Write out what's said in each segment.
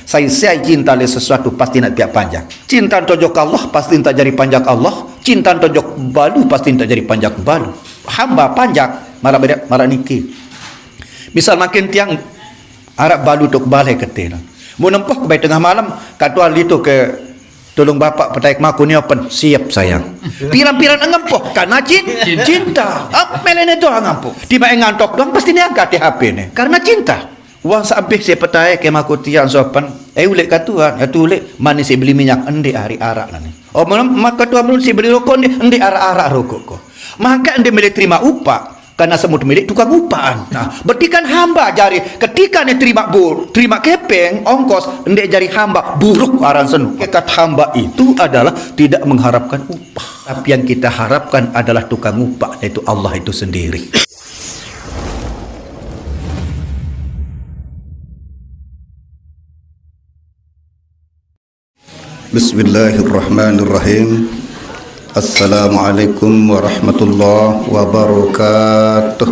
Saya cinta le sesuatu pasti nak tiap panjang. Cinta tojok Allah pasti tak jadi panjang Allah. Cinta tojok balu pasti tak jadi panjang balu. Hamba panjang marah niki. Misal makin tiang Arab balu tok balai ketil. Mu nempoh ke baik tengah malam katual itu ke tolong bapak petaik maku ni open siap sayang. Piran-piran ngempoh karena cinta. Melene tu ngempoh. Tiba ngantok doang pasti ni angkat di HP ni karena cinta. Wang sabih saya petaik ke maku tiang sopan. Ulek katuan, ulek mana saya beli minyak endi hari arak ni. Oh mak katuan belum saya beli rokok ni endi arak rokok ko. Maka endi boleh terima upah. Karena semut milik tukang upaan. Nah, berarti kan hamba jari ketika ni terima kepeng ongkos ndek jari hamba buruk aran senu. Kekat hamba itu adalah tidak mengharapkan upah. Tapi yang kita harapkan adalah tukang upah, yaitu Allah itu sendiri. Bismillahirrahmanirrahim. Assalamualaikum warahmatullahi wabarakatuh.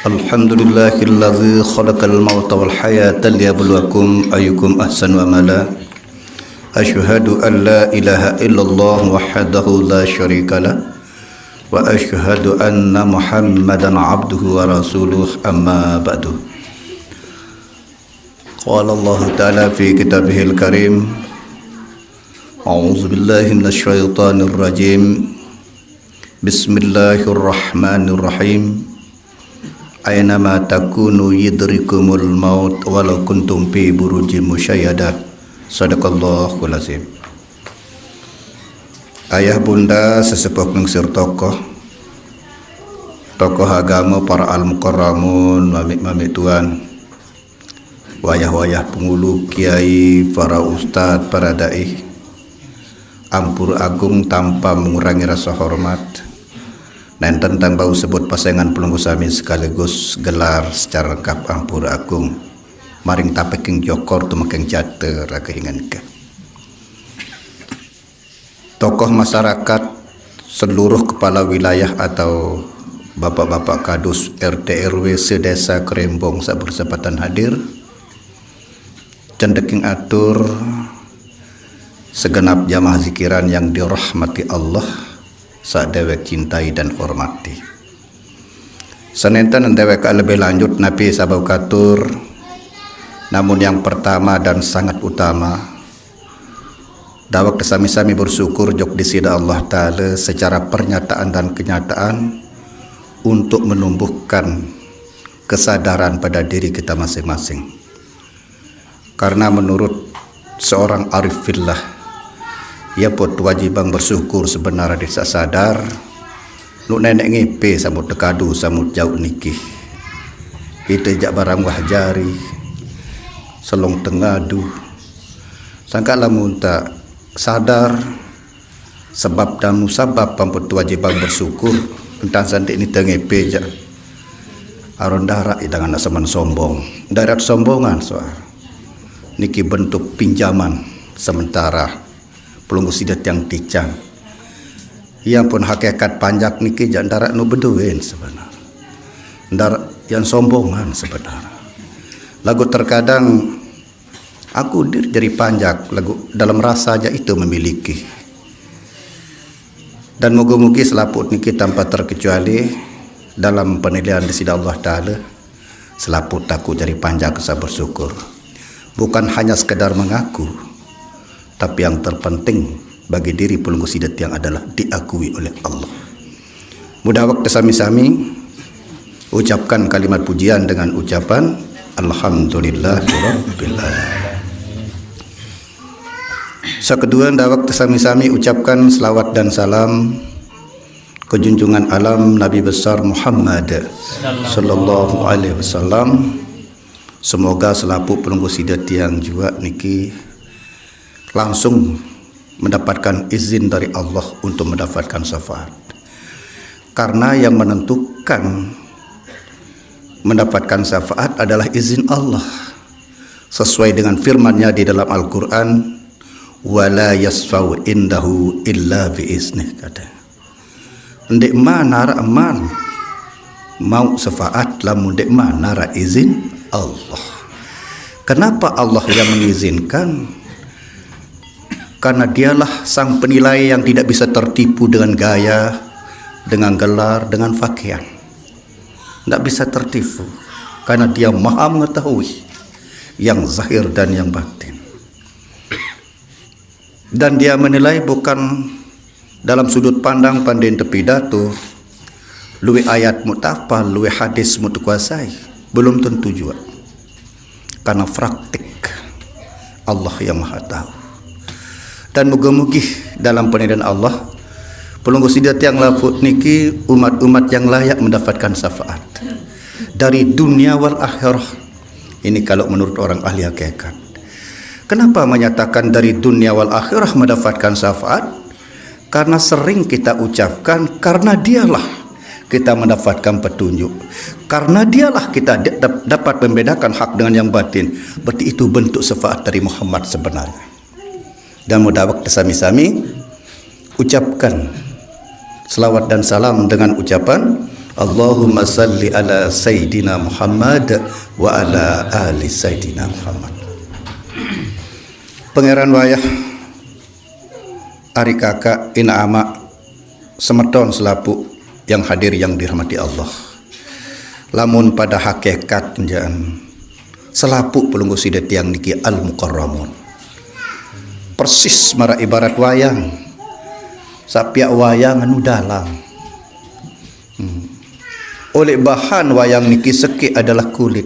Alhamdulillahilladzi khalaqal mauta wal hayata liyabluwakum ayyukum ahsanu amala. Asyhadu an la ilaha illallah wahdahu la syarikalah wa asyhadu anna Muhammadan abduhu wa rasuluh amma ba'du. Qala Allah Ta'ala fi kitabihil karim A'udzu billahi minasy syaithanir rajim Bismillahirrahmanirrahim Aynama takunu yudrikumul maut walau kuntum fi burujin musyayyadah Sadaqallahul azim. Ayah bunda sesepuh pengsir tokoh agama, para al-mukarramun, mamik-mamik tuan, wayah-wayah pengulu, kiai, para ustaz, para dai, ampur agung tanpa mengurangi rasa hormat, dan tentang bau sebut pasangan pelunggu sami sekaligus gelar secara lengkap ampur agung, maring tapeking jokor tumekeng jate raga hingankan. Tokoh masyarakat, seluruh kepala wilayah atau bapak-bapak kadus RT RW sedesa Kerembong sak bersempatan hadir, cendeking atur segenap jamaah zikiran yang dirahmati Allah sak dewek cintai dan hormati. Senenten dewek lebih lanjut nabi sabau katur, namun yang pertama dan sangat utama dawak kesami-sami bersyukur jok disida Allah Ta'ala secara pernyataan dan kenyataan untuk menumbuhkan kesadaran pada diri kita masing-masing. Karena menurut seorang arif fillah, ia pun wajib bersyukur sebenarnya desa sadar lu nenek ngepe samut dekadu samut jauh nikih kita jak barang wah jari selong tengadu sangka lamun tak sadar sebab dan musabab pamput wajib bersyukur tentang santik ni tengepe jak aron darak idangan asaman sombong darat sombongan soal niki bentuk pinjaman sementara pelunggu sidat yang ticang yang pun hakikat panjak niki jak darat nu beduin sebenarnya darat yang sombongan sebenarnya lagu terkadang aku jadi panjak lagu dalam rasa aja itu memiliki dan moga-moga selaput niki tanpa terkecuali dalam penilaian di sisi Allah Ta'ala selaput aku jadi panjak saya bersyukur. Bukan hanya sekedar mengaku, tapi yang terpenting bagi diri pelunggu sidat yang adalah diakui oleh Allah. Mudah waktu sami-sami ucapkan kalimat pujian dengan ucapan Alhamdulillahirabbil alamin. Sekedua waktu sami-sami ucapkan selawat dan salam ke junjungan alam Nabi besar Muhammad sallallahu alaihi wasallam. Semoga selaput pelunggu sidat yang juga niki langsung mendapatkan izin dari Allah untuk mendapatkan syafaat. Karena yang menentukan mendapatkan syafaat adalah izin Allah. Sesuai dengan firman-Nya di dalam Al-Qur'an, wala yasfau indahu illa biiznih, kata. Ndek mana aman mau syafaat lamun dek mana ra izin Allah. Kenapa Allah yang mengizinkan? Karena dialah sang penilai yang tidak bisa tertipu dengan gaya, dengan gelar, dengan pakaian. Tidak bisa tertipu karena dia maha mengetahui yang zahir dan yang batin. Dan dia menilai bukan dalam sudut pandang pandai pidato, luwe ayat mutafal, luwe hadis mutukuasai, belum tentu juga. Karena praktik Allah yang maha tahu. Dan mugi-mugi dalam penilaian Allah pelunggu sidat yang laput niki umat-umat yang layak mendapatkan syafaat dari dunia wal akhirah. Ini kalau menurut orang ahli hakikat. Kenapa menyatakan dari dunia wal akhirah mendapatkan syafaat? Karena sering kita ucapkan karena dialah kita mendapatkan petunjuk, karena dialah kita dapat membedakan hak dengan yang batin. Berarti itu bentuk syafaat dari Muhammad sebenarnya. Dan mudah waktu sami-sami ucapkan selawat dan salam dengan ucapan Allahumma salli ala Sayyidina Muhammad wa ala ali Sayyidina Muhammad. Pangeran wayah ari kakak ina ama semeton selapu yang hadir yang dirahmati Allah. Lamun pada hakikat jangan selapu pelunggu sidet yang niki al-mukarramun. Persis mara ibarat wayang. Sapiak wayang anu dalang. Oleh bahan wayang niki seki adalah kulit.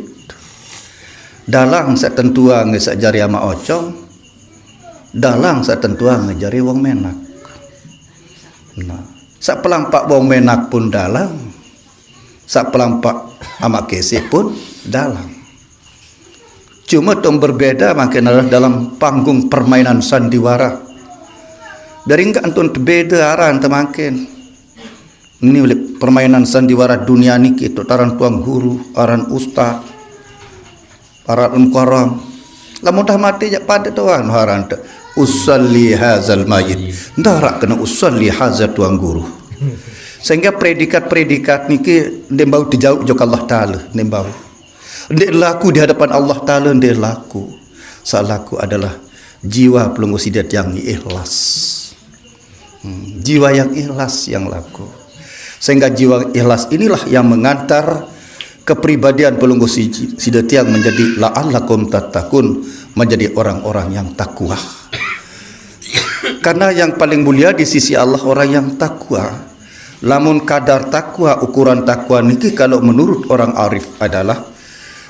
Dalang satentua ngesak jari ama ocong. Dalang satentua ngejari wong menak. Nah, sak pelampak wong menak pun dalang. Sak pelampak ama kesi pun dalang. Cuma tong berbeda makin adalah dalam panggung permainan sandiwara. Dari enggak antun beda aran temakin. Ini oleh permainan sandiwara dunia niki itu taran tuang guru, aran ustaz, aran mukarram. Lamun dah mati jak pada tuan aran te usalli hazal mayit. Ndarak kena usalli hazal tuang guru. Sehingga predikat-predikat niki dembau dijauh jok Allah Taala dembau. Ndek laku di hadapan Allah Ta'ala, ndek laku. Salaku adalah jiwa pelunggu sidat yang ikhlas. Jiwa yang ikhlas yang laku. Sehingga jiwa ikhlas inilah yang mengantar kepribadian pelunggu sidat yang menjadi la'allakum tattaqun, menjadi orang-orang yang takwa. Karena yang paling mulia di sisi Allah orang yang takwa. Lamun kadar takwa, ukuran takwa niki kalau menurut orang arif adalah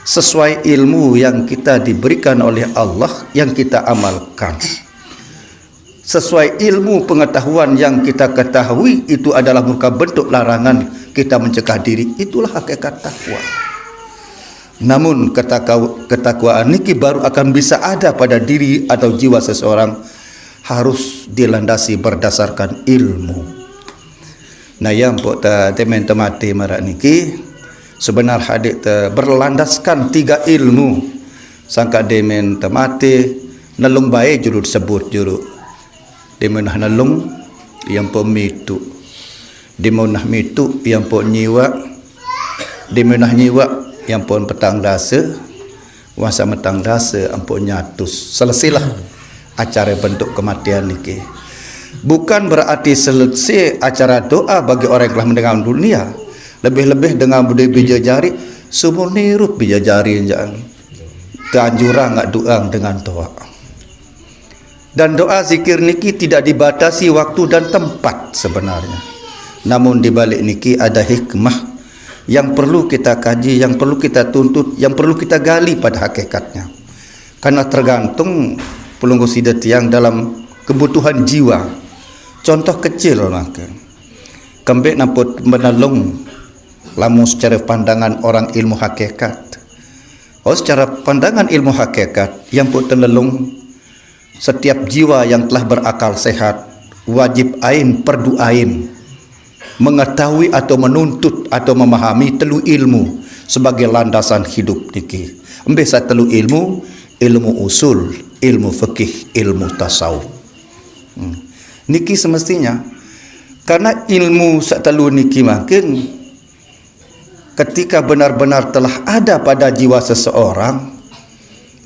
sesuai ilmu yang kita diberikan oleh Allah yang kita amalkan. Sesuai ilmu pengetahuan yang kita ketahui itu adalah merupakan bentuk larangan kita mencegah diri. Itulah hakikat takwa. Namun ketakwaan ini baru akan bisa ada pada diri atau jiwa seseorang harus dilandasi berdasarkan ilmu. Nah yang buat teman-teman marak niki sebenar hadik berlandaskan 3 ilmu. Sangka demen temate nelung baik juru disebut juru. Demenah nelung yang pemitu. Demenah mitu yang pun nyiwa. Demenah nyiwa yang pun petang dasa. Wasa metang dasa ampun nyatus. Selesailah acara bentuk kematian niki. Bukan berarti selesai acara doa bagi orang yang telah mendengar dunia. Lebih-lebih dengan budaya bija jari, semua nirup bija jari jangan. Keanjuran ngak doa dengan doa. Dan doa zikir niki tidak dibatasi waktu dan tempat sebenarnya. Namun di balik niki ada hikmah yang perlu kita kaji, yang perlu kita tuntut, yang perlu kita gali pada hakikatnya. Karena tergantung pelunggu sidat yang dalam kebutuhan jiwa. Contoh kecil maka. Kembek naput menalung lamu secara pandangan orang ilmu hakikat. Secara pandangan ilmu hakikat yang pun telelung setiap jiwa yang telah berakal sehat wajib ain perdu ain mengetahui atau menuntut atau memahami telu ilmu sebagai landasan hidup niki. Embesa telu ilmu, ilmu usul, ilmu fikih, ilmu tasawuf. Niki semestinya karena ilmu sak telu niki makin ketika benar-benar telah ada pada jiwa seseorang,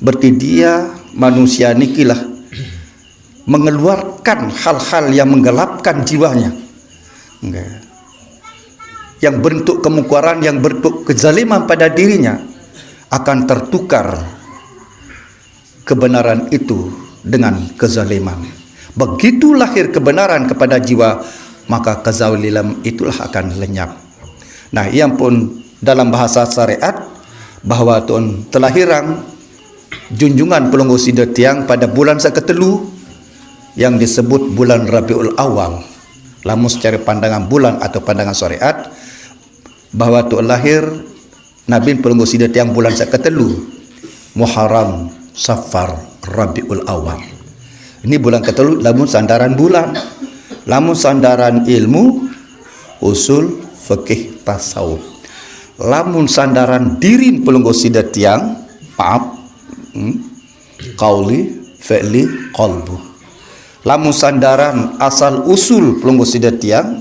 berarti dia manusia nikilah mengeluarkan hal-hal yang menggelapkan jiwanya, yang bentuk kemungkaran, yang bentuk kezaliman pada dirinya, akan tertukar kebenaran itu dengan kezaliman. Begitu lahir kebenaran kepada jiwa, maka kezaliman itulah akan lenyap. Nah, yang pun dalam bahasa syariat bahawa tuan telah hirang junjungan pelunggu sida tiang pada bulan seketelu yang disebut bulan Rabiul Awal. Lamun secara pandangan bulan atau pandangan syariat bahawa tuan lahir Nabi pelunggu sida tiang bulan seketelu Muharram, Safar, Rabiul Awal. Ini bulan ketelu lamun sandaran bulan. Lamun sandaran ilmu usul fikih tasawuf. Lamun sandaran diri pelunggu sida tiang qauli, fi'li, qalbu. Lamun sandaran asal usul pelunggu sida tiang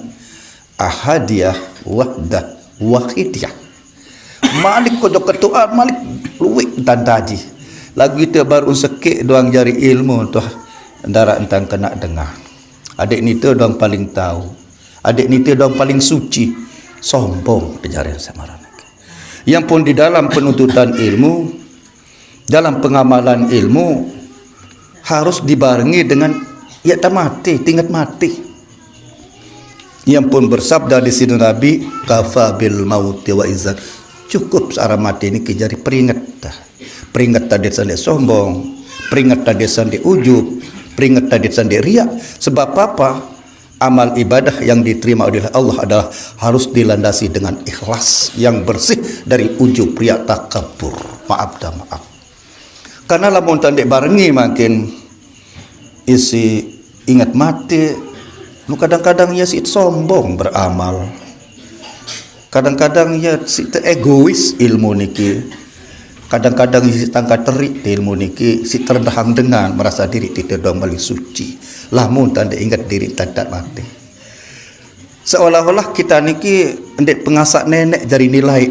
ahadiyah, wahdah, wahidiyah. Malik kodok ketua, malik luwik dan taji. Lagu itu baru sekik doang jari ilmu tu darah entang kena dengar. Adik ni tu doang paling tahu. Adik ni tu doang paling suci. Sombong dijari samaran. Yang pun di dalam penuntutan ilmu, dalam pengamalan ilmu harus dibarengi dengan ya mati, tingkat mati. Yang pun bersabda di sini Nabi, kafa bil mauti wa izat. Cukup searah mati ini kejari peringat. Peringat tadi sandi sombong, peringat tadi sandi ujub, peringat tadi sandi riak. Sebab apa? Amal ibadah yang diterima oleh Allah adalah harus dilandasi dengan ikhlas yang bersih dari ujub, riak, takabur. Maaf dah maaf. Karena lamun tandik barengi makin isi ingat mati, lu kadang-kadang ya si sombong beramal. Kadang-kadang ya si egois ilmu niki. Kadang-kadang si tangka terik ilmu niki, si terdahang dengan merasa diri tidak dong paling suci. Lamun tanda ingat diri tak mati. Seolah-olah kita niki ndek pengasak nenek jari nilai.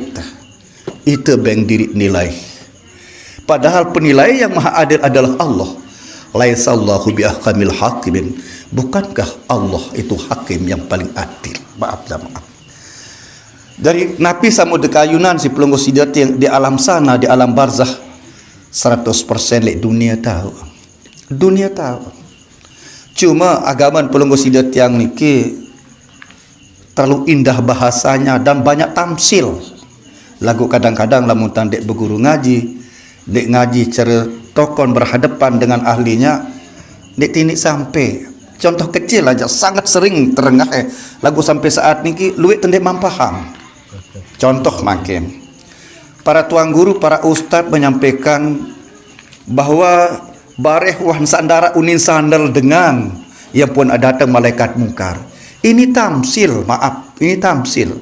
Itu beng diri nilai. Padahal penilai yang maha adil adalah Allah. Laisallahu biahkamil hakimin. Bukankah Allah itu hakim yang paling adil? Maaf dah maaf. Dari Nabi Samud Kayunan si pelunggu sidat yang di alam sana, di alam barzah 100% lek dunia tahu. Dunia tahu. Cuma agaman pelunggu sidat yang niki terlalu indah bahasanya dan banyak tamsil. Lagu kadang-kadang lamun tandek berguru ngaji, dek ngaji cara tokon berhadapan dengan ahlinya, dek tinik sampai. Contoh kecil aja sangat sering terengah lagu sampai saat niki luwek tandek mampaham. Contoh makin para tuan guru, para ustaz menyampaikan bahawa bareh wan sandara unin sandal dengan yang pun ada datang malaikat mungkar. Ini tamsil, maaf, ini tamsil.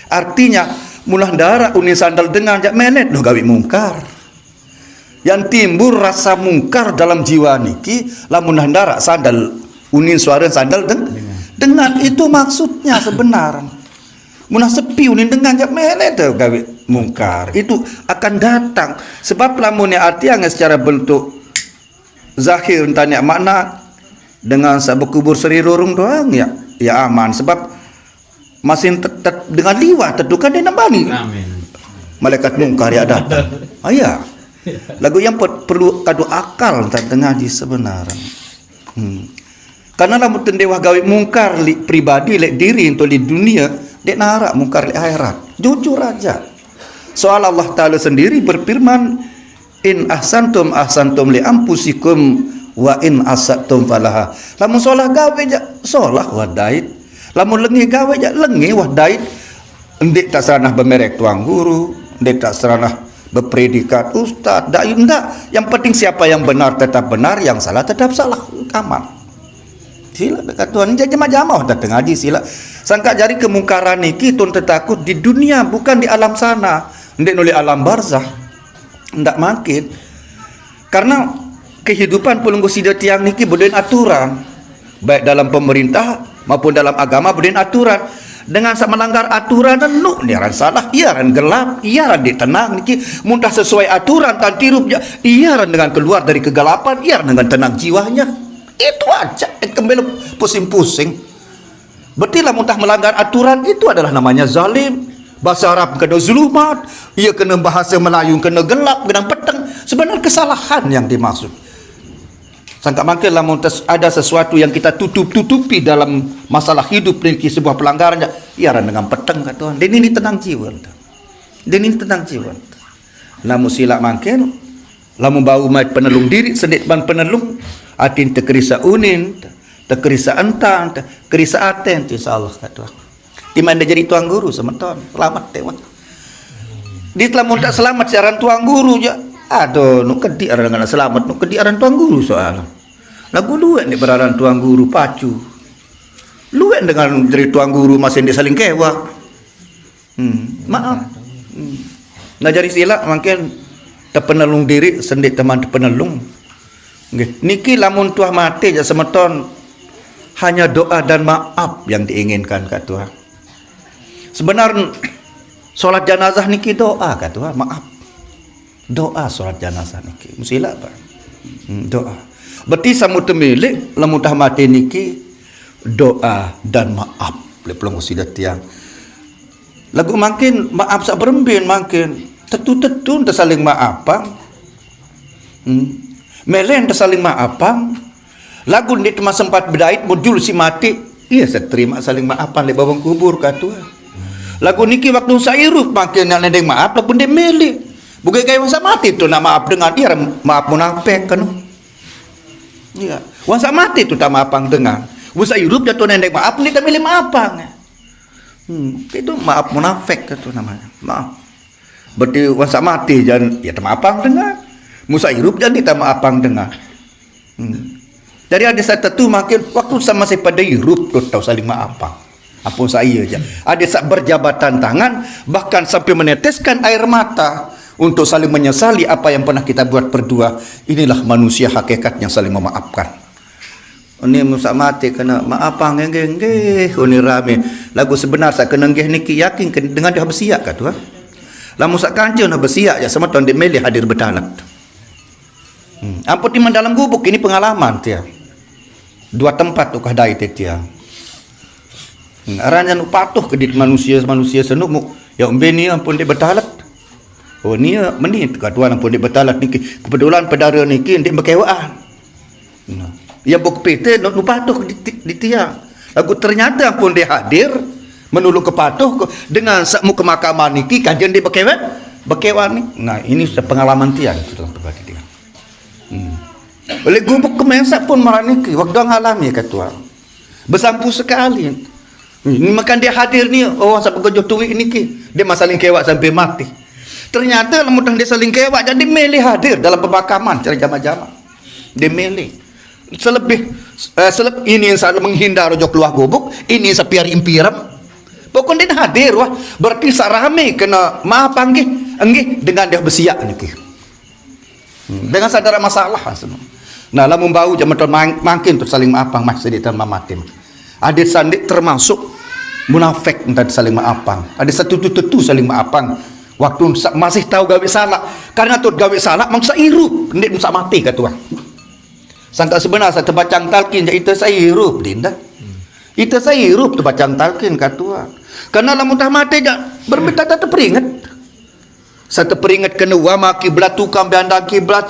Artinya mulah darah unin sandal dengan jak menet lo gawi mungkar. Yang timbul rasa mungkar dalam jiwa niki lamun darah sandal unin suara sandal dengan itu maksudnya sebenarnya. Munah sepi unin dengan jak menet tu gawi mungkar. Itu akan datang sebab lamunnya arti yang secara bentuk zahir tanya makna dengan sabuk kubur seri lorong doang ya aman sebab masih tetap dengan liwat tentukan dia nambani. Amin. Malaikat mungkar ya datang. Ayah. Lagu yang perlu kadu akal tengah di sebenarnya. Karena lamun tendewah gawe mungkar li pribadi lek diri untuk di dunia dek narak mungkar li akhirat. Jujur aja. Soal Allah Taala sendiri berfirman, in ahsantum ahsantum li anfusikum wa in asatum falaha. Lamun solah gawe ja solah wadait. Lamun lengi gawe ja lengi wadait. Ndek tak seranah bemerek tuang guru, ndek tak seranah berpredikat ustaz, dai ndak. Yang penting siapa yang benar tetap benar, yang salah tetap salah. Aman. Sila dekat Tuhan jama-jama datang ngaji sila. Sangka jari kemungkaran niki tun tertakut di dunia bukan di alam sana. Ndek nuli alam barzah. Ndak makin. Karena kehidupan pelunggu sidat yang niki berduen aturan. Baik dalam pemerintah maupun dalam agama berduen aturan. dengan sak melanggar aturan nu niaran salah iaran gelap iaran ditenang niki muntah sesuai aturan tan tirup iaran dengan keluar dari kegelapan iaran dengan tenang jiwanya. Itu aja kembali pusing-pusing. Berarti lah muntah melanggar aturan itu adalah namanya zalim. Bahasa Arab kena zulumat, ia kena bahasa Melayu kena gelap, kena petang. Sebenarnya kesalahan yang dimaksud. Sangka makinlah ada sesuatu yang kita tutupi dalam masalah hidup ini sebuah pelanggaran. Iaran dengan petang kata Tuhan. Dan ini tenang jiwa. Dan ini tenang jiwa. Namun silap makin, lamun bau mai penelung diri sendiri ban penelung atin terkerisa unin, terkerisa entan, terkerisa aten insyaallah kata. Di mana jadi tuang guru semeton, selamat tewan. Di telah mun tak selamat siaran tuang guru je. Aduh, nu kedi aran dengan selamat, nu kedi aran tuang guru soal. Lagu luek ni beraran tuang guru pacu. Luek dengan jadi tuang guru masih dia saling kewa. Maaf. Nah jadi silap makin terpenelung diri sendiri teman terpenelung. Niki lamun tuah mati je semeton hanya doa dan maaf yang diinginkan kata Tuhan. Sebenarnya solat jenazah niki doa kata Tuhan, maaf. Doa solat jenazah niki musilah apa? Doa. Berarti samu temilik lamun tah mati niki doa dan maaf. Lepelong sidat tiang. Lagu makin maaf sak berembin makin tetu-tetu tersaling maafang. Melen tersaling maafang. Lagu ni teman sempat berdait muncul si mati. Iya saya terima saling maafan di bawah kubur kata. Lagu niki waktu sairup makin nak nendeng maaf lagu dia meli. Bukan kayak masa mati tu nak maaf dengan dia maaf munafik kan. Iya. Masa mati tu tak maafang dengan. Masa sairup jatuh nendeng maaf ni tak milih maafang. Itu maaf munafik kata namanya. Maaf. Berarti masa mati jangan ya tak maafang dengan. Masa hidup jangan kita maafang dengan. Jadi ada satu makin waktu sama saya pada hidup tu tahu saling maafang. Apa saya aja. Ada sak berjabatan tangan bahkan sampai meneteskan air mata untuk saling menyesali apa yang pernah kita buat berdua. Inilah manusia hakikat yang saling memaafkan. Ini musa mati kena maafang nggih ini rame. Lagu sebenar sak kena nggih niki yakin dengan dia bersiap kat tu. Lamun sak kancil nak bersiap ya sama tuan dimilih hadir berdalat. Ampun di dalam gubuk ini pengalaman dia. Dua tempat tu kadai dia. Aranya nu patuh ke manusia senuk ya umbeni ampun dia berdalat. Oh ni menit katuan ampun dia berdalat niki kebetulan pedara niki ndik berkewaan. Ya buk PT nu patuh di tiang. Lagu ternyata ampun dia hadir menulung kepatuh dengan sakmu kemakaman niki kajian dia berkewaan ni. Nah ini pengalaman tiang itu pribadi dia. Oleh gubuk kemesak pun malah niki waktu ngalami katuan. Bersampu sekali. Ini makan dia hadir ni sampai kejo tuik niki dia masaling kewak sampai mati. Ternyata lemutang dia saling kewak jadi milih hadir dalam pemakaman cara jama-jama. Dia milih. Selebih ini yang selalu menghindar rojo keluar gubuk, ini sepiar impiram. Pokoknya dia hadir wah. Berarti sarame kena maaf anggih dengan dia bersiap niki. Dengan sadar masalah semua. Nah, lamun bau jaman makin tu saling maafang masih di tanah mati. Ada sandik termasuk munafik dan saling maafang. Ada satu tutu saling maafang. Waktu masih tahu gawe salah. Karena tu gawe salah mangsa irup, ndik musa mati kata Tuhan. Sangka sebenarnya saya terbacang talqin itu saya irup dinda. Itu saya irup terbacang talqin kata Tuhan. Karena lamun tah mati berbeda teringat. Satu peringat kena wama kiblat tukang beandang kiblat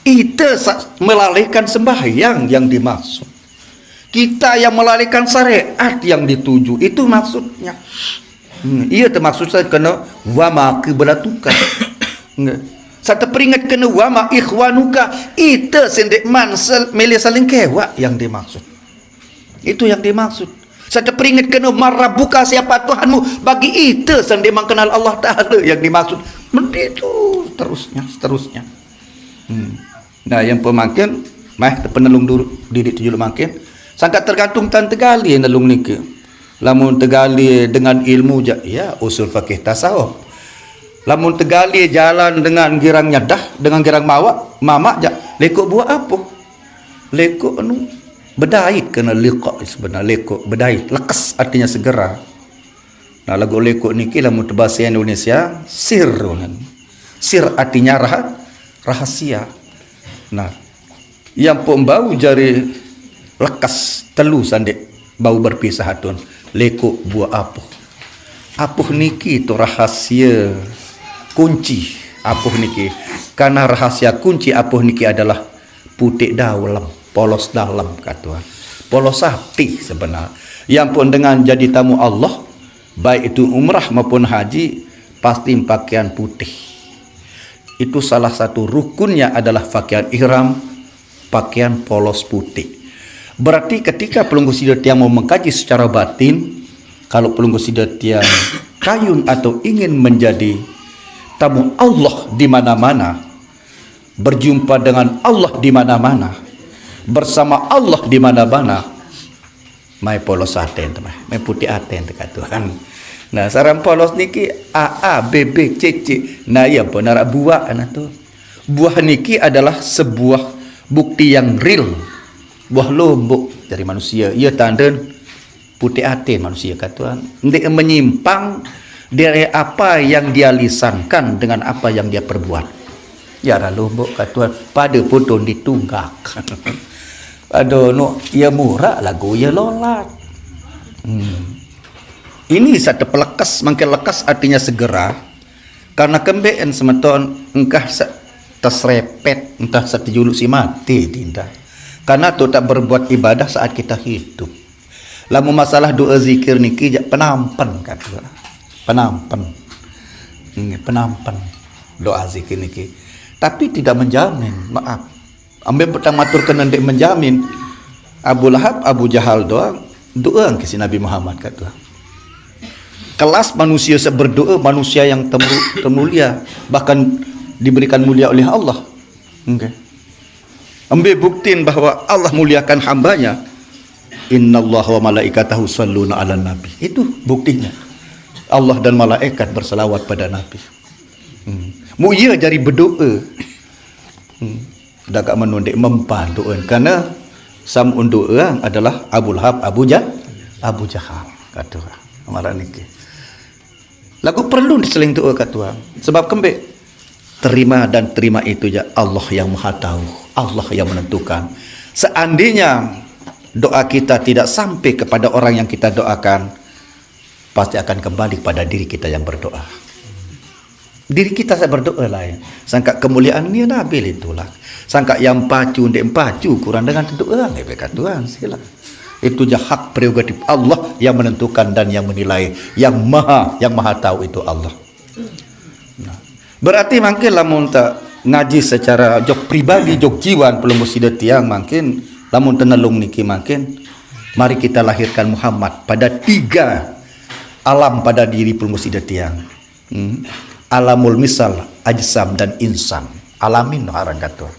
itu melalaikan sembahyang yang dimaksud. Kita yang melalaikan syariat yang dituju itu maksudnya. Ia termaksud saya kena wama kiblat tukang. Satu peringat kena wama ikhwanuka itu sendik man milih saling kewa yang dimaksud. Itu yang dimaksud. Satu peringat kena marabuka siapa Tuhanmu bagi itu sendik mengenal Allah Ta'ala yang dimaksud. Begitu seterusnya. Nah yang pemakin penelung diri tujuh makin sangat tergantung tan tegali nelung niki. Lamun tegali dengan ilmu ya usul fikih tasawuf. Lamun tegali jalan dengan girang nyadah dengan girang mama lekuk buat apa? Lekuk bedait kena liqa sebenarnya lekuk bedait lekas artinya segera. Nah lagu lekuk niki lamun bahasa Indonesia sir. Sir artinya rahasia. Nah, yang pembau jari lekas telu sandek bau berpisah hatun lekuk buah apuh. Apuh niki itu rahasia kunci apuh niki. Karena rahasia kunci apuh niki adalah putih dalam, polos dalam katuan. Polos hati sebenarnya. Yang pun dengan jadi tamu Allah, baik itu umrah maupun haji, pasti pakaian putih. Itu salah satu rukunnya adalah pakaian ihram, pakaian polos putih. Berarti ketika pelunggu sidat yang mau mengkaji secara batin, kalau pelunggu sidat yang kayun atau ingin menjadi tamu Allah di mana-mana, berjumpa dengan Allah di mana-mana, bersama Allah di mana-mana, mai polos aten teman, mai putih aten dekat Tuhan. Nah, sarang polos niki A, B, B, C, C. Nah, ya benar buah anak tu. Buah niki adalah sebuah bukti yang real. Buah lombok dari manusia. Ia tanda putih aten manusia kata Tuhan. Dia menyimpang dari apa yang dia lisankan dengan apa yang dia perbuat. Ya lombok kata Tuhan. Pada putus ditunggak. Aduh, no, ia murah lagu, ia lolat. Ini satu pelekas, makin lekas artinya segera. Karena kembeen semeton engkah terserepet, entah satu juluk si mati tindak. Karena tu tak berbuat ibadah saat kita hidup. Lamu masalah doa zikir niki penampan kata. Penampan. Penampan doa zikir niki. Tapi tidak menjamin, maaf. Ambil pertama turkan nanti menjamin Abu Lahab, Abu Jahal doa ke si Nabi Muhammad kata. Kelas manusia berdoa, manusia yang termulia, bahkan diberikan mulia oleh Allah. Okay. Ambil buktiin bahwa Allah muliakan hambanya. Innallaha wa malaikatahu shalluna 'alan nabi. Itu buktinya. Allah dan malaikat berselawat pada Nabi. Mulia jari berdoa. Dak menundek mempan doa karena samun doa adalah Abu Lahab, Abu Jahal kata amaran niki. Lagu perlu diseling doa kata sebab kembek terima dan terima itu ya Allah yang Maha tahu, Allah yang menentukan. Seandainya doa kita tidak sampai kepada orang yang kita doakan, pasti akan kembali kepada diri kita yang berdoa. Diri kita saya berdoa lain. Sangka kemuliaan ni Nabi itulah. Sangka yang pacu ndek pacu kurang dengan doa ngebekat Tuhan sila. Itu je hak prerogatif Allah yang menentukan dan yang menilai, yang maha tahu itu Allah. Nah, berarti makin lamun tak ngaji secara jok pribadi, jok jiwan pelumbu sidat tiang makin lamun tenelung niki makin mari kita lahirkan Muhammad pada 3 alam pada diri pelumbu sidat tiang. Alamul misal, ajsam dan insan. Alamin orang kata.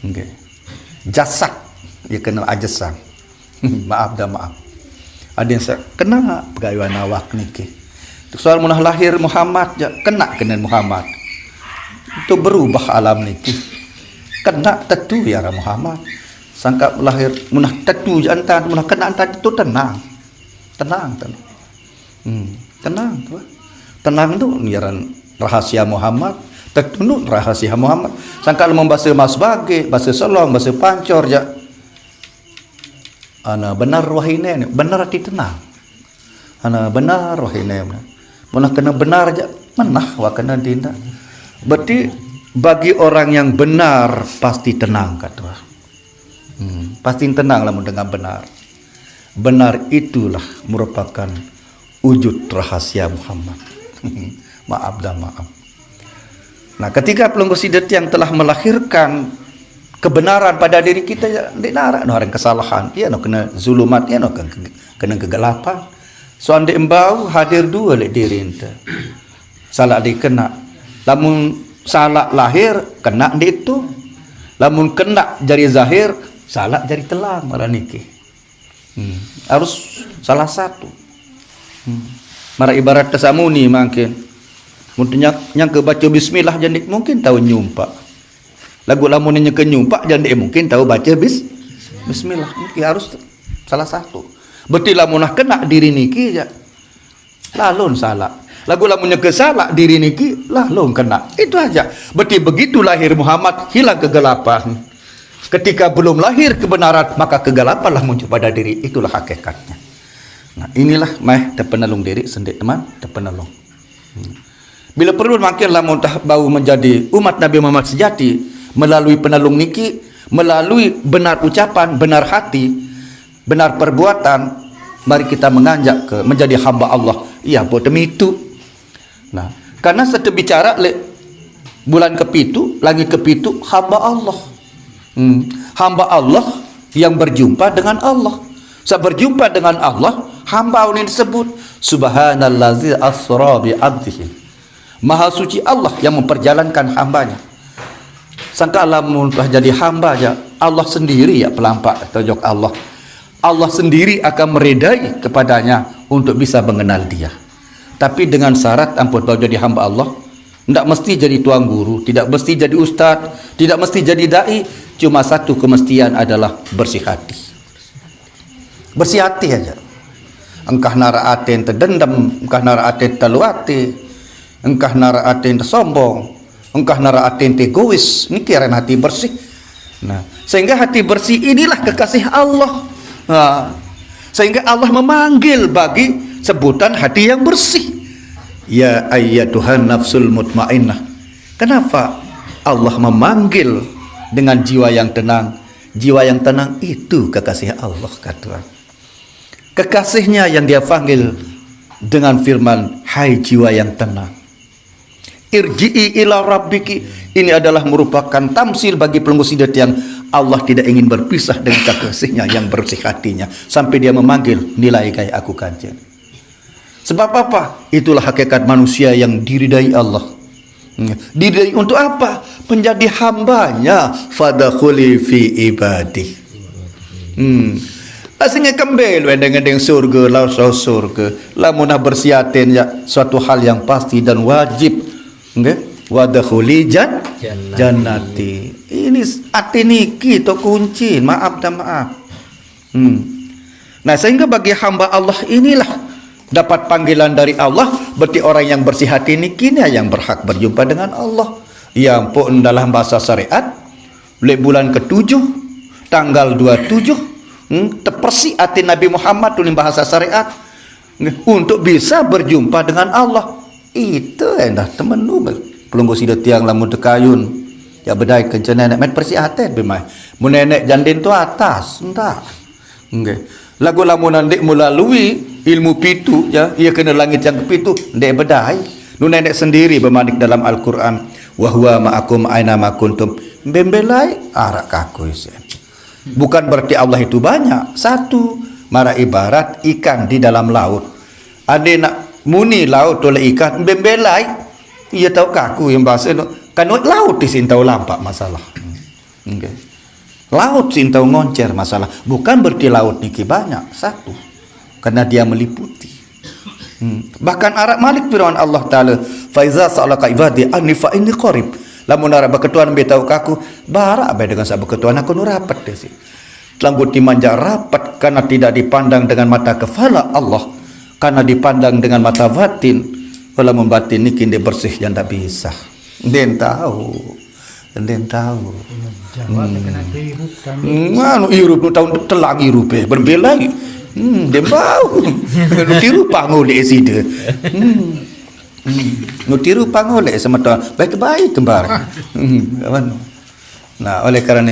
Okay. Jasad dia kena ajsam. Maaf dah maaf. Ada yang kena pegawai awak niki. Soal munah lahir Muhammad ya kena Muhammad. Itu berubah alam niki. Kena tetu ya Muhammad. Sangka lahir munah tetu jantan munah kena antan itu tenang. Tenang. Tenang tu. Tenang tu niaran rahasia Muhammad, tertunduk rahasia Muhammad. Sangka membaca mas bagi, bahasa Solong, bahasa Pancor je. Ana benar wahine, benar hati tenang. Ana benar wahine. Munah kena benar je, menah wa kena dinda. Berarti bagi orang yang benar pasti tenang kata. Pasti tenang lah dengan benar. Benar itulah merupakan wujud rahasia Muhammad. Maaf dan maaf. Nah, ketika pelunggu sidat yang telah melahirkan kebenaran pada diri kita, ya, tidak ada orang kesalahan, dia nak kena zulumat, dia nak kena kegelapan. So ande embau hadir dua le diri ente. Salah dikena. Lamun salah lahir kena itu. Lamun kena jari zahir, salah jari telang malah niki. Harus salah satu. Mara ibarat tasamuni makin mungkin yang ke baca bismillah jandik mungkin tahu nyumpak. Lagu lamun nya ke nyumpak jandik mungkin tahu baca bismillah. Mungkin harus salah satu. Berarti lamunah kena diri niki ya. lalun salah. Lagu lamunnya kesalah diri niki lalun kena. Itu aja. Berarti begitu lahir Muhammad hilang kegelapan. Ketika belum lahir kebenaran maka kegelapanlah muncul pada diri. Itulah hakikatnya. Nah, inilah terpenelung diri sendiri teman, terpenelung. Bila perlu makinlah muntah bau menjadi umat Nabi Muhammad sejati melalui penelung niki, melalui benar ucapan, benar hati, benar perbuatan. Mari kita menganjak ke menjadi hamba Allah. Iya, buat demi itu. Nah, karena satu bicara bulan kepitu, langit kepitu, hamba Allah. Hamba Allah yang berjumpa dengan Allah. Saat berjumpa dengan Allah, hamba ini disebut Subhanallazi asra bi 'abdihi. Maha suci Allah yang memperjalankan hambanya. Sangka Allah telah jadi hamba aja, Allah sendiri ya pelampak tojok Allah. Allah sendiri akan meredai kepadanya untuk bisa mengenal dia. Tapi dengan syarat ampun kalau jadi hamba Allah, tidak mesti jadi tuan guru, tidak mesti jadi ustaz, tidak mesti jadi dai. Cuma satu kemestian adalah bersih hati. Bersih hati aja. Engkah nara aten terdendam, engkah nara aten terluate, engkah nara aten tersombong, engkah nara aten egois. Ini kira hati bersih. Nah, sehingga hati bersih inilah kekasih Allah. Nah, sehingga Allah memanggil bagi sebutan hati yang bersih. Ya ayyatuhan nafsul mutmainnah. Kenapa Allah memanggil dengan jiwa yang tenang? Jiwa yang tenang itu kekasih Allah, kata. Kekasihnya yang dia panggil dengan firman, hai jiwa yang tenang, irji'i ila rabbiki. Ini adalah merupakan tamsil bagi pelenggu yang Allah tidak ingin berpisah dengan kekasihnya yang bersih hatinya sampai dia memanggil, nilai kayak aku kanjeng. Sebab apa? Itulah hakikat manusia yang diridai Allah. Diridai untuk apa? Menjadi hambanya. Fadakhuli fi ibadi. Asingnya kembali dengan surga, langsung surga. Lamunah bersiatin ya suatu hal yang pasti dan wajib. Wadakhuli jannati. Ini hati niki to kunci. Maaf dan maaf. Nah, sehingga bagi hamba Allah inilah dapat panggilan dari Allah. Berarti orang yang bersih hati ini kini yang berhak berjumpa dengan Allah. Ya ampun, dalam bahasa syariat bulan ke-7 tanggal 27 terpersi hati Nabi Muhammad tulis bahasa syariat untuk bisa berjumpa dengan Allah. Itu endah temen lu pelunggu sida tiang lamun dekayun ya bedai kencana nenek persi hati bemai mun nenek jandin tu atas entah nggih lagu lamunan dek melalui ilmu pitu ya, ia kena langit yang kepitu dek bedai. Nu nenek sendiri bermanik dalam Al-Quran, wa huwa ma'akum aina ma kuntum, bembelai arak kaku. Bukan berarti Allah itu banyak, satu. Mara ibarat ikan di dalam laut. Ada nak muni laut oleh ikan, bembelai ia tahu kaku yang bahasa kan laut di sini tahu lampak masalah. Okay. Laut sintau ngoncer masalah. Bukan berarti laut niki banyak, satu. Karena dia meliputi. Bahkan Arab Malik firman Allah Ta'ala, faiza sa'alaka ibadi anni fa inni qarib. Lamun Arab berketuan betau kaku, barak abai dengan sahabat ketuan aku nu rapat desi. Langgut dimanja rapat karena tidak dipandang dengan mata kepala Allah, karena dipandang dengan mata batin. Kalau membatin niki dia bersih yang tak bisa. Den tahu. Manu irup nu tahun telang irup berbelai. Dia bau. Nu tiru pangolek sida. Nu tiru pangolek semeton baik-baik kembar. Nah, oleh kerana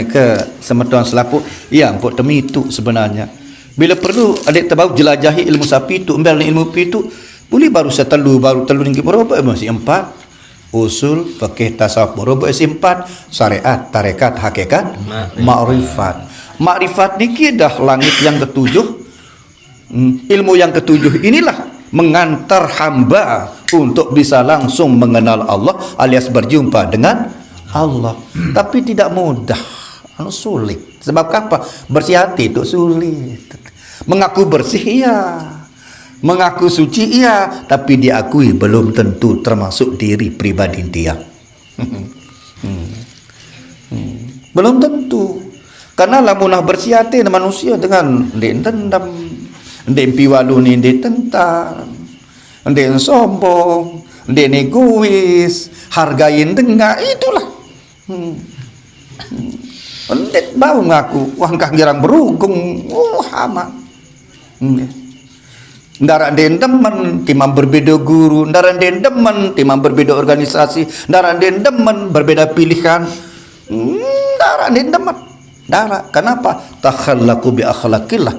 semeton selaput yang pun temitu sebenarnya. Bila perlu adik terbau jelajahi ilmu sapi itu, ambil ilmu pitu, boleh baru setelu tinggi merobak masih 4. Usul, fikih, tasawuf, merubah isi 4. Syariat, tarekat, hakikat, ma'rifat. Ma'rifat niki dah langit yang ke-7. Ilmu yang ke-7 inilah mengantar hamba untuk bisa langsung mengenal Allah alias berjumpa dengan Allah. Tapi tidak mudah, sulit. Sebab apa? Bersih hati itu sulit. Mengaku bersih iya, mengaku suci iya, tapi diakui belum tentu termasuk diri pribadi dia. Belum tentu. Karena lamunah bersih hati manusia dengan dendam, ndek piwalu ni ndek tentang. ndek sombong, ndek egois, hargain dengar, itulah. Ndek bau ngaku, wah kang girang berugung, hama. Ndara den demen timang berbeda guru, ndara den demen timang berbeda organisasi, ndara den demen berbeda pilihan. Ndara den demen. Ndara, kenapa? Takhallaqu bi akhlaqillah,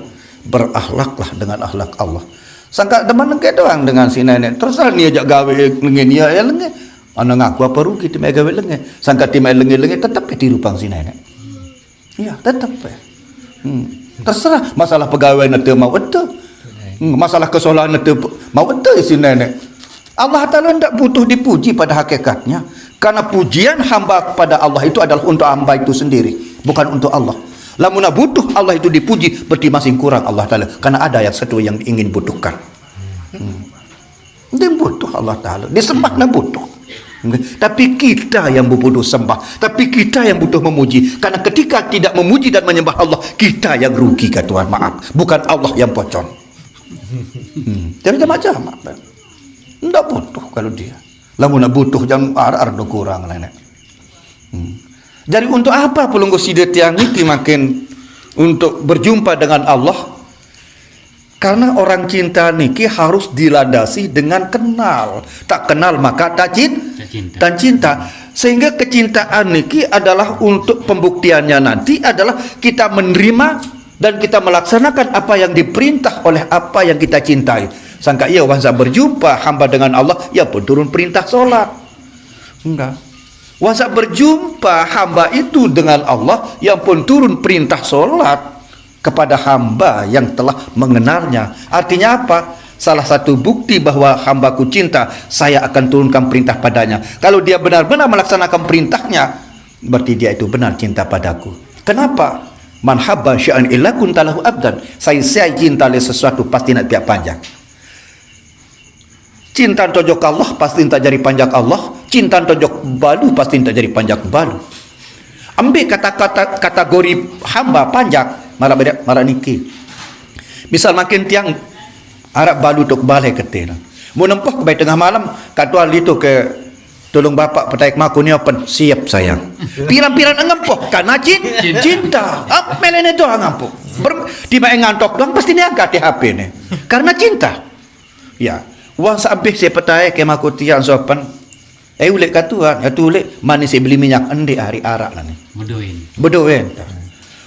berakhlaklah dengan akhlak Allah. Sangka demen ke doang dengan si nenek. Terserah dia ajak gawe lengen ya lengen. Ana ngaku apa rugi timai gawe lengen. Sangka timai lengen-lengen tetap tiru pang si nenek. Iya, tetap ya. Terserah masalah pegawai nanti mau betul. Masalah kesalahan nanti mau betul si nenek. Allah Ta'ala tidak butuh dipuji pada hakikatnya. Karena pujian hamba kepada Allah itu adalah untuk hamba itu sendiri, bukan untuk Allah. Lamun butuh Allah itu dipuji, berarti masih kurang Allah Ta'ala. Karena ada yang satu yang ingin butuhkan. Dia butuh Allah Ta'ala. Disembah butuh. Tapi kita yang butuh sembah. Tapi kita yang butuh memuji. Karena ketika tidak memuji dan menyembah Allah, kita yang rugi ke Tuhan. Maaf, bukan Allah yang pocong. Jadi macam apa? Tidak butuh kalau dia. Lamun butuh jangan ar-ar kurang nenek. Jadi untuk apa pelunggu sidet yang ini makin untuk berjumpa dengan Allah? Karena orang cinta niki harus dilandasi dengan kenal. Tak kenal maka tak cinta. Sehingga kecintaan niki adalah untuk pembuktiannya nanti adalah kita menerima dan kita melaksanakan apa yang diperintah oleh apa yang kita cintai. Sangka ia wansa berjumpa hamba dengan Allah, ya pun turun perintah solat. Enggak. Wansa berjumpa hamba itu dengan Allah, yang pun turun perintah solat kepada hamba yang telah mengenalnya. Artinya apa? Salah satu bukti bahwa hambaku cinta, saya akan turunkan perintah padanya. Kalau dia benar-benar melaksanakan perintahnya, berarti dia itu benar cinta padaku. Kenapa? Man habba syai'an illa kuntalahu abdan. Saya cinta oleh sesuatu pasti nak tiap panjang. Cinta tojok Allah pasti tak jadi panjang Allah. Cinta tojok balu pasti tak jadi panjang balu. Ambil kata-kata kategori hamba panjang marah niki. Misal makin tiang Arab balu tok balai ketina. Mau nempoh ke baik tengah malam katual itu ke tolong bapak petaik maku ni apa siap sayang. Piran-piran ngempoh karena cinta. Apa melene doang ngempoh. Tiba ngantok doang pasti ni angkat di HP ni. Karena cinta. Ya. Wang sampai saya petai ke maku tiang sopan. Ulek katuan, ulek mana saya beli minyak endi hari arak lah ni. Bedoin.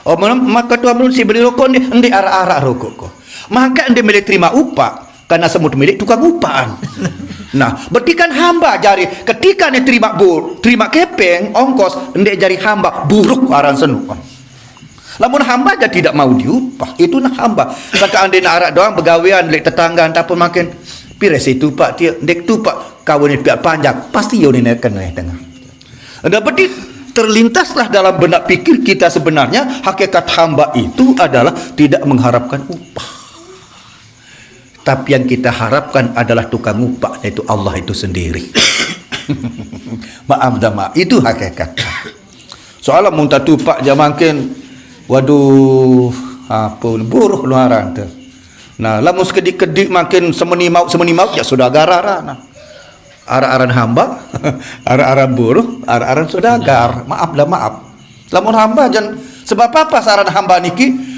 Oh maka tuan belum saya beli rokok ni endi arak rokok ko. Maka endi milik terima upah karena semut milik tukang upahan. Nah, berarti kan hamba jari ketika ni terima kepeng ongkos endi jari hamba buruk aran senuk. Lamun hamba aja tidak mau diupah, itu nak hamba. Saka endi nak arak doang begawean lek tetangga entah pun makin pires itu pak dia dek tu pak kawan ni pihak panjang pasti yo ni nak kena dengar. Ada berarti terlintaslah dalam benak pikir kita sebenarnya hakikat hamba itu adalah tidak mengharapkan upah. Tapi yang kita harapkan adalah tukang upah, yaitu Allah itu sendiri. Maaf dah maaf, itu hakikat. Soalnya muntah tupak je makin waduh apa buruh luaran tu. Nah, lamun sekedik-kedik makin semeni maut ya sudah gara-gara. Nah. Ara-aran hamba, ara-aran buruh, ara-aran saudagar. Maaf lah maaf. Lamun hamba jangan sebab apa saran hamba niki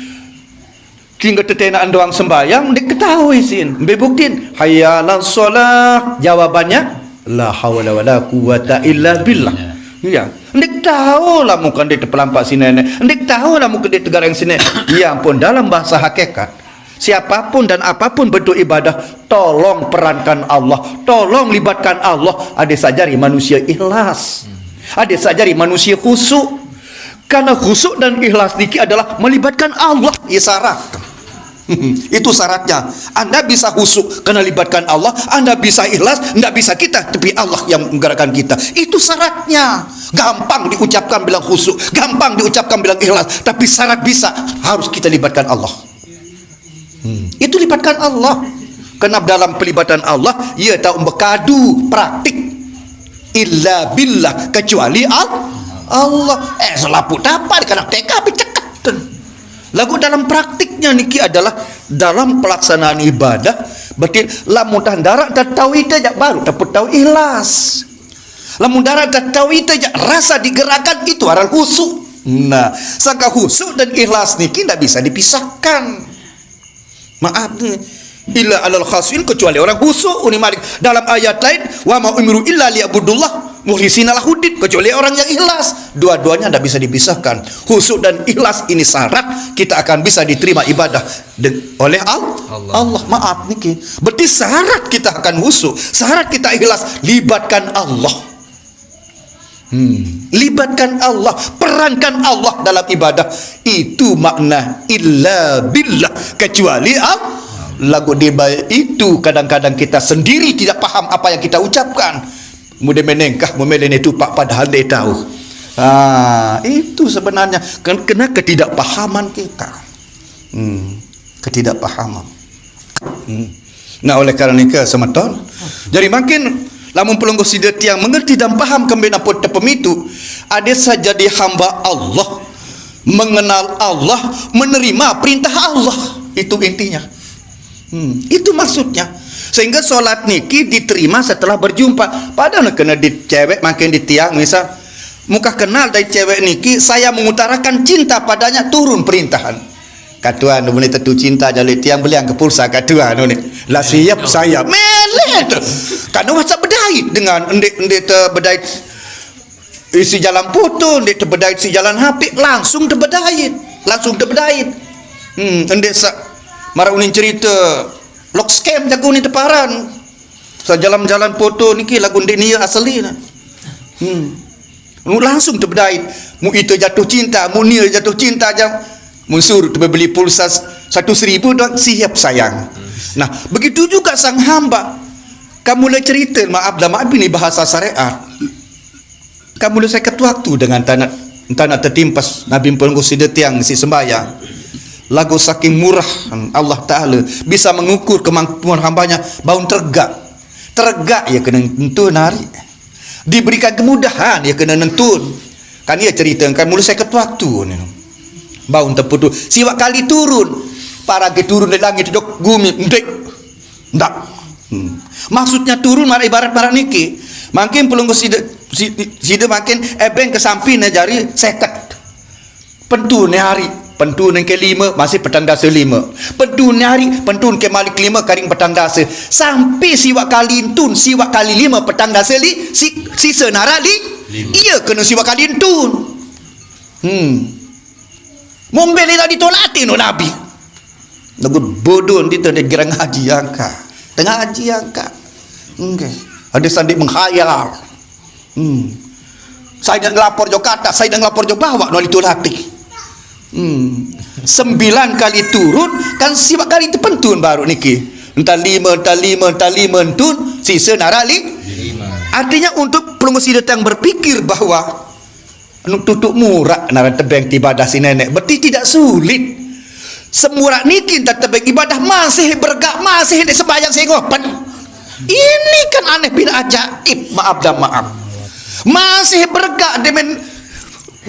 tinggal tetenaan doang sembayang diketahui sin. Bebuktin hayyalan solah jawabannya la haula wala quwata illa billah. Ya, ndik tahu lah mungkin dia terpelampak sini nenek. Ndik tahu lah mungkin dia tegar yang sini. Ya ampun dalam bahasa hakikat siapapun dan apapun bentuk ibadah, tolong perankan Allah, tolong libatkan Allah. Ada sajari manusia ikhlas, ada sajari manusia khusyuk. Karena khusyuk dan ikhlas niki adalah melibatkan Allah. Ya syarat. Itu syaratnya. Anda bisa khusyuk karena libatkan Allah, Anda bisa ikhlas, tidak bisa kita, tapi Allah yang menggerakkan kita. Itu syaratnya. Gampang diucapkan bilang khusyuk, gampang diucapkan bilang ikhlas, tapi syarat bisa harus kita libatkan Allah. Itu libatkan Allah. Karena dalam pelibatan Allah ia tak berkadu praktik illa billah kecuali Allah. Selaput dapat kena teka cekat. Lagu dalam praktiknya niki adalah dalam pelaksanaan ibadah Berarti lamun dah darat dah tauhid aja baru dapat tahu ikhlas. Lamun darat dah tauhid aja rasa digerakkan itu aral khusyuk. Nah, sangka khusyuk dan ikhlas ni tidak bisa dipisahkan. Maaf nih. Illa alal khasin, kecuali orang khusyuk. Uni Malik dalam ayat lain, wa ma umiru illa liya'budullah mukhlisina lahuddin, kecuali orang yang ikhlas. Dua-duanya tidak bisa dipisahkan. Khusyuk dan ikhlas ini syarat kita akan bisa diterima ibadah oleh Allah. Maaf niki. Berarti syarat kita akan khusyuk, syarat kita ikhlas, libatkan Allah. Libatkan Allah, perankan Allah dalam ibadah. Itu makna illa billah, kecuali Allah. Lagu dibayar itu kadang-kadang kita sendiri tidak paham apa yang kita ucapkan. Mudah menengkah memeleni tupak padahal dia tahu. Itu sebenarnya kena ketidakpahaman kita. Ketidakpahaman. Nah, oleh kerana itu semeton, jadi makin lamun pelunggu sidat yang mengerti dan paham kembali pun tepemitu, ada saja di hamba Allah, mengenal Allah, menerima perintah Allah. Itu intinya. Itu maksudnya. Sehingga solat niki diterima setelah berjumpa. Padahal kena di cewek makin di tiang misal muka kenal dari cewek niki, saya mengutarakan cinta padanya, turun perintahan. Katuan boleh tentu cinta jadi tiang beliang ke pulsa katuan ni. Lah siap saya melet. Karena masa berdait dengan endek berdait isi jalan foto, endek berdait si jalan HP, langsung terberdait. Endek marah unin cerita lock scam jago ni teparan sa jalan-jalan foto niki lagu dia asli na. Langsung terberdait. Mu itu jatuh cinta, mu nia jatuh cinta jam munsur beli pulsa 1.000 dan siap sayang. Nah, begitu juga sang hamba. Kamu mulai cerita, maaf ini bahasa syariat. Kamu mulai saya waktu dengan tanah tertimpas Nabi pelenggu si detiang si sembahyang. Lagu saking murah Allah Ta'ala bisa mengukur kemampuan hambanya, baun tergak ya kena nentun hari, diberikan kemudahan ya kena nentun. Kan dia ceritakan mulai saya waktu ni baun terputus siwak kali turun para ke turun dari langit dok gumi ndak. Maksudnya turun marah ibarat marah niki makin pelunggu sida makin ebeng ke sampingnya jari seket pentun hari pentun yang kelima masih petang dasa 5, pentun hari pentun ke malik 5 karing petang dasa sampai siwak kali intun siwak kali 5 petang dasa sisa narali iya kena siwak kali intun. Mombeli tak ditolati no Nabi lagu bodoh di gerang haji angka tengah haji angka ada sandik menghayal. Saya dah ngelapor jo kata, saya dah ngelapor jo bawa no ditolati. 9 kali turun kan siapa kali itu pentun baru niki entah 5 entun sisa narali 5. Artinya untuk pelungsi datang berpikir bahwa tutup murah naran tebeng ibadah si nenek berarti tidak sulit. Semurah niki tak tebeng ibadah masih bergak masih di sembahyang sengopan. Ini kan aneh bin ajaib, maaf masih bergak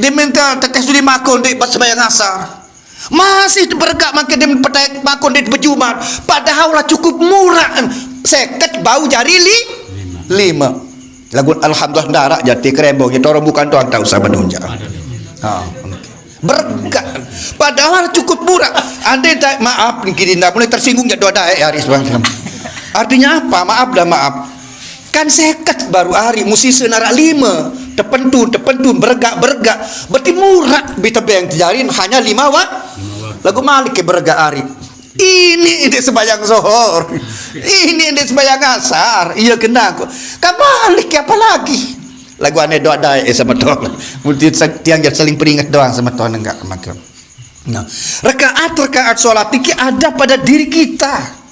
diminta tetes di makon di sembahyang asar masih bergak makin di petai makon di berjumat padahal lah cukup murah seket bau jari 5 lagu alhamdulillah darak jati kerembong itu orang bukan tuan tahu sama nunja bergak padahal cukup murah andai tak maaf niki dinda mulai tersinggung ya doa hari sebagainya. Artinya apa? Maaf kan seket baru hari musi senarak 5 tepentun bergak berarti murah bitebeng jarin hanya 5 lagu malik ke bergak hari ini sembahyang zohor ini sembahyang asar iya kena kok kan balik apa lagi lagu aneh doa sama Tuhan multi tiang saling peringat doang sama Tuhan enggak kemakan. Nah rakaat sholat ini ada pada diri kita.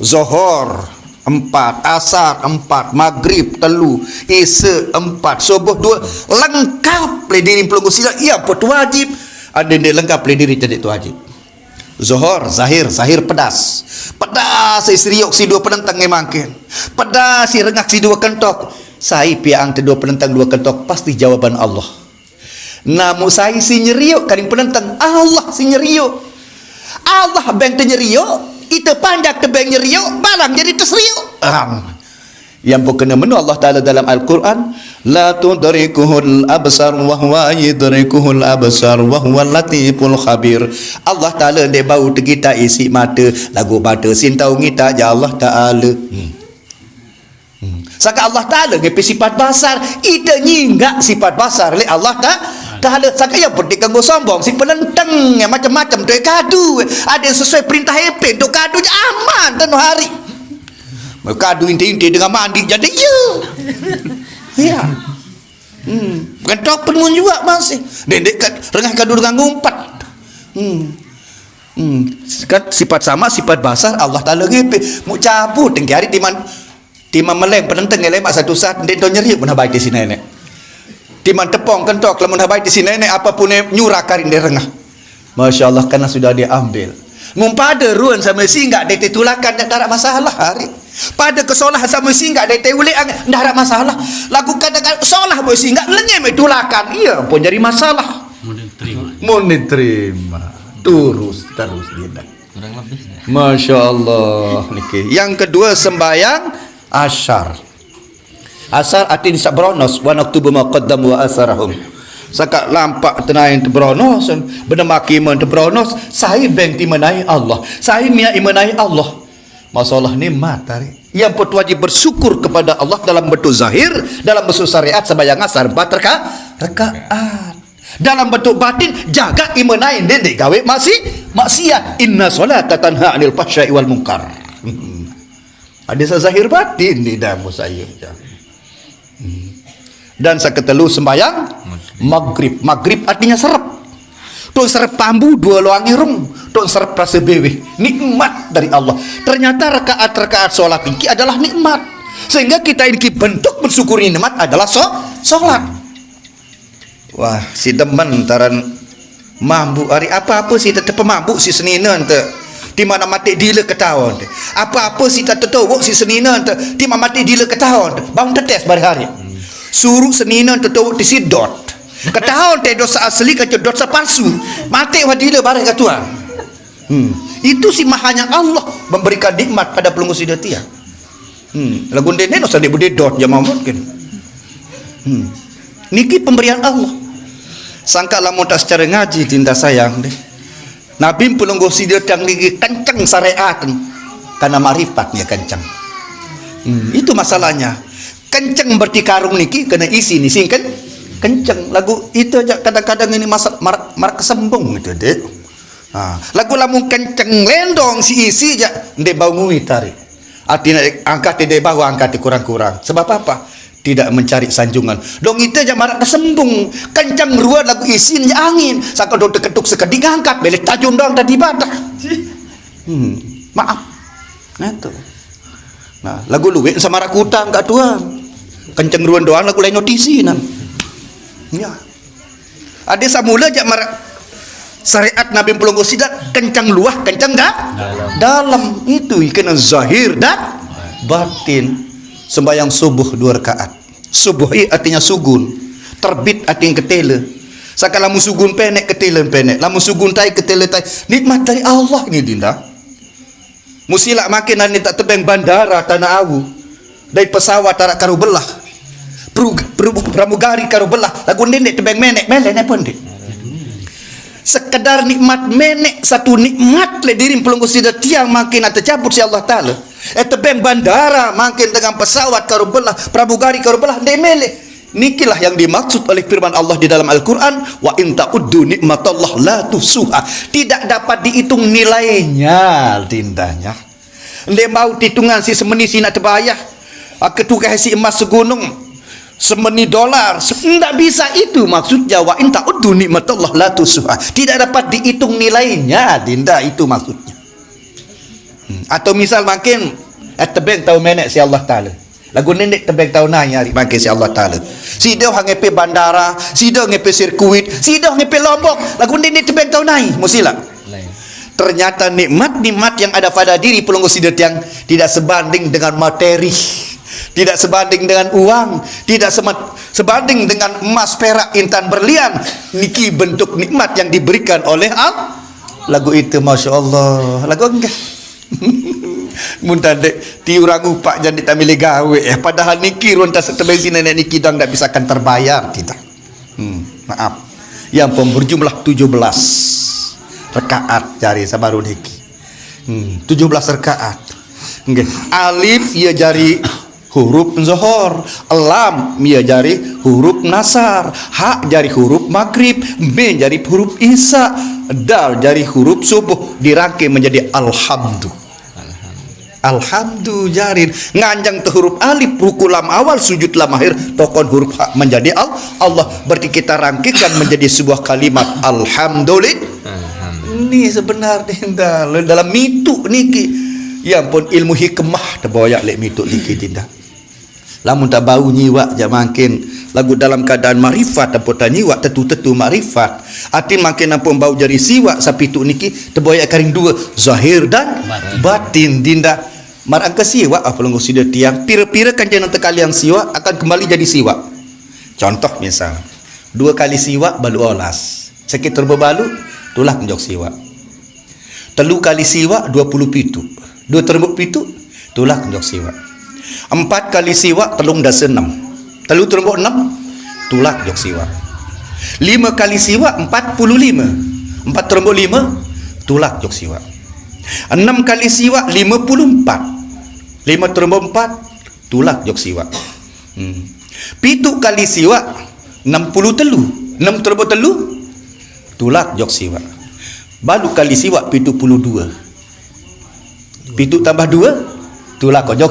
Zohor 4, asar 4, maghrib 3, isya 4, subuh 2 lengkap le diri pelunggu silat iya pot wajib ada dia lengkap le diri jadi wajib. Zohor zahir pedas istri yok si 2 penentang ngemakin pedas si rengak si 2 kentok saya piang te 2 penentang 2 kentok pasti jawaban Allah. Namun saya si nyeriok karing penentang Allah si nyeriok Allah beng te nyeriok Ita panjang tebeng nyeriuk, barang jadi terseriuk. Yang berkena menu Allah Ta'ala dalam Al-Quran, la tudrikuhul absar wa huwa yudrikuhul absar wa huwa latiful khabir. Allah Ta'ala dia bau kita isi mata, lagu mata sintau ngita ja Allah Ta'ala. Saka Allah Ta'ala ngepi sifat basar, ida nyinggak sifat basar oleh Allah Ta'ala. Saka yang penting kanggo sombong, si penenteng yang macam-macam tu kadu, ada yang sesuai perintah EP, tu kadu je aman tanu hari. Kadu inti-inti dengan mandi jadi ya. Bukan tok pun juga masih. Dendek rengah kadu dengan ngumpat. Kan sifat sama sifat basar Allah Ta'ala ngepe mu cabut tengki hari timan meleng penenteng lemak satu saat ndek nyeri pun habai di sini nenek. Timan tepong kentok lamun habai di sini nenek apapun nyurah karin di rengah. Masya Allah karena sudah diambil. Ngumpada ruan sama singgah dek tulakan tak ada masalah hari. Pada kesolah sama singgah dek ulek tak ada masalah. Lagu kata solah boy singgah lenyem tulakan. Iya pun jadi masalah. Mau diterima. Terus dia. Masya Allah. Yang kedua sembahyang asyar. Asar atin sabronos wa naktubu ma qaddamu wa asarahum. Saka lampak tenain tebronos benamaki men tebronos saya beng ti menai Allah. Saya mia imenai Allah. Masalah nikmat tadi. Yang pun wajib bersyukur kepada Allah dalam bentuk zahir, dalam bentuk syariat sembahyang asar 4 rakaat. Dalam bentuk batin jaga imenai dendek gawe maksiat. Inna solata tanha 'anil fahsya'i wal munkar. Ada zahir batin di dalam saya. Dan seketelu sembahyang maghrib artinya serep. Tuh serep tambu dua luang irung, tuh serep rasa bewe. Nikmat dari Allah. Ternyata rakaat-rakaat solat ini adalah nikmat. Sehingga kita ini bentuk bersyukuri nikmat adalah solat. Wah, si demen taran mampu hari apa-apa si tetap mampu si seninan te. Di mana mati dila ketahun te. Apa-apa si tak tetawuk si seninan te. Di mana mati dila ketahun. Bang tetes hari-hari. Suruh seninan tetawuk di si dot. Ketahun te dosa asli kata dosa palsu. Mati wadila barang katuan. Itu si mahanya Allah memberikan nikmat pada pelunggu si dia. Lagu dene no sande bude dot jama mungkin. Niki pemberian Allah. Sangka lamun tak secara ngaji tinta sayang deh. Nabi pelunggu si dia yang niki kencang syariat karena marifatnya kencang. Itu masalahnya. Kencang berarti karung niki kena isi nih sing kan kencang. Lagu itu aja kadang-kadang ini marak kesembung gitu dek. Lagu lamun kencang lendong si isi aja ndek bau ngui tarik. Artinya angkat di bawah angkat kurang-kurang. Sebab apa? Tidak mencari sanjungan. Dong itu aja marak kesembung. Kencang ruat lagu isinya angin. Sakal dong ketuk sekedik angkat belik tajun dong tadi badak. Maaf. Nah itu. Nah lagu luwek sama rakuta enggak tuan. Kencang ruan doang lagu lain notisi nan. Ya. Ada samula aja marak syariat Nabi pelunggu sidat kencang luah kencang dalam itu kena zahir dan batin. Sembahyang subuh 2 rakaat. Subuh artinya sugun, terbit artinya ketela. Sakala musugun penek ketela penek, lamun sugun tai ketela tai. Nikmat dari Allah ini dinda. Musila makin ani tak tebeng bandara tanah awu. Dari pesawat tarak karo belah. Pramugari karo belah lagu nenek tebeng menek melene pun dek. Sekedar nikmat menek satu nikmat le diri pelunggu sidat tiang makin atau cabut si Allah Ta'ala. Tebeng bandara makin dengan pesawat karo belah pramugari karo belah ndek melek. Nikilah yang dimaksud oleh firman Allah di dalam Al-Quran, wa in ta'uddu nikmatallah la tuhsuha. Tidak dapat dihitung nilainya tindanya. Ndek mau hitungan si semeni si nak terbayah ketukah si emas segunung semeni dolar, tidak bisa itu maksudnya. Wa in ta'uddu nikmatallah la tuhsuha. Tidak dapat dihitung nilainya dinda, itu maksudnya. Atau misal makin tebeng tahu menek si Allah Ta'ala. Lagu nenek tebeng tahu nanya hari makin si Allah Ta'ala. Si dah ngepe bandara, si dah ngepe sirkuit, si dah ngepe Lombok. Lagu nenek tebeng tahu nai musila. Ternyata nikmat-nikmat yang ada pada diri pelunggu sidat yang tidak sebanding dengan materi, tidak sebanding dengan uang, tidak sebanding dengan emas, perak, intan, berlian. Niki bentuk nikmat yang diberikan oleh Allah. Lagu itu Masya Allah. Lagu enggak Mun tandek ti urang upak jadi tak milih gawe padahal niki ron tak setebesi nenek niki dah tak bisa akan terbayar kita. Maaf. Yang pun berjumlah 17 rakaat jari sabaru niki. 17 rakaat. Nggih. Alif ia jari huruf zuhur, lam ia jari huruf nasar, ha jari huruf maghrib, me jari huruf isya, dal jari huruf subuh dirangkai menjadi Alhamdu jarin nganjang tu huruf alif ruku lam awal sujud lam akhir tokon huruf ha menjadi Allah, berarti kita rangkaikan menjadi sebuah kalimat alhamdulillah. Ini sebenarnya dalam mitu niki ya pun ilmu hikmah terboyak lek mitu niki tindak. Lamun tak bau nyiwa ja makin lagu dalam keadaan marifat apa tak nyiwa tetu marifat atin makin ampun bau jari siwa sapi tu niki terboyak karing dua zahir dan batin dinda. Marang ke siwa apa lenggo sida tiang pira-pira kan jangan tekali yang siwa akan kembali jadi siwa. Contoh misal 2 kali siwa balu olas sakit terbebalu tulah njok siwa. 3 kali siwa 27 2 terbuk pitu tulah njok siwa. 4 kali siwa telung dasa 6 telu terbuk 6 tulah njok siwa. 5 kali siwa 45 4 terbuk 5 tulah njok siwa. 6 kali siwa 54 5 terbuk 4 tulak jok siwa. 7 kali siwa 60 telu 6 terbuk telu tulak jok siwa. Balu kali siwa 72 7 tambah 2 tulak jok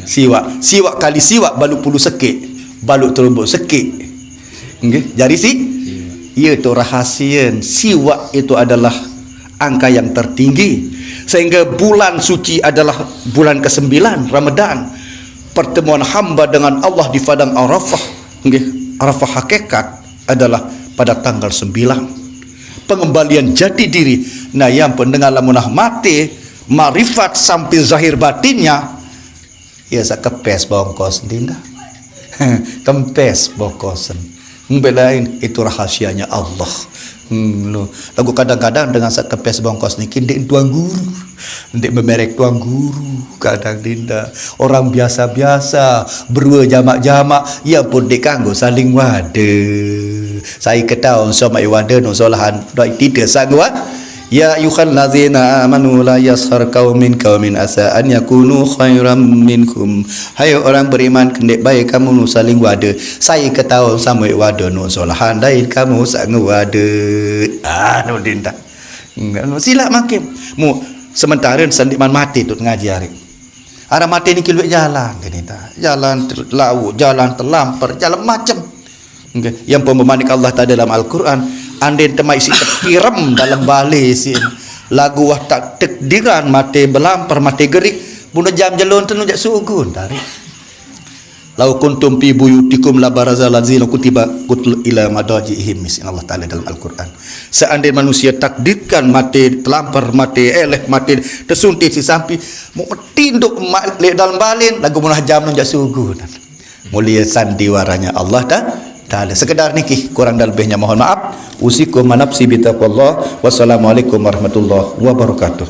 siwa. Siwa kali siwa balu 10 sekik balu terbuk sekik. Nggih jari iya tu rahasia siwa itu adalah angka yang tertinggi sehingga bulan suci adalah bulan ke-9 Ramadan, pertemuan hamba dengan Allah di padang Arafah. Nggih, Arafah hakikat adalah pada tanggal 9 pengembalian jati diri. Nah yang pendengar lamunah mati marifat sampai zahir batinnya ya sak kepes bongkos dinda. Kempes bongkosen belain itu rahasianya Allah. Lagu kadang-kadang dengan sak kepes bongkos niki ndek tuang guru, ndek memerek tuang guru kadang dinda orang biasa-biasa berdua jamak-jamak ya pun dek kanggo saling wade. Saya ketahu sama wade no solahan doi tidak sanggup. Ya ayyuhallazina amanu la yashar qaumin asa an yakunu khairam minkum. Hai orang beriman kendek baik kamu nu saling wade. Saya ketahu sama wade nu solahan dai kamu sang wade. Nu dinta. Sila makin. Mu sementara sandiman mati tu ngaji hari. Ara mati ni kilwe jalan dinta. Jalan laut, jalan terlampar, jalan macam. Yang pememanik Allah tadi dalam Al-Quran andin temai isi terkiram dalam balik sin lagu wah tak tekdiran mati belampar mati gerik bunuh jam jalon tenujak sugun dari lau kuntum fi buyutikum la barazal ladzina kutiba qutl ila madajihim min Allah taala dalam Al-Quran. Seandainya manusia takdirkan mati telampar mati eleh mati tersuntit si sampi mau tinduk dalam balin lagu munah jam nujak sugun mulia sandiwaranya Allah Ta'ala. Sekedar niki kurang dan lebihnya mohon maaf. Usikum manapsi bitaqwallah. Wassalamualaikum warahmatullahi wabarakatuh.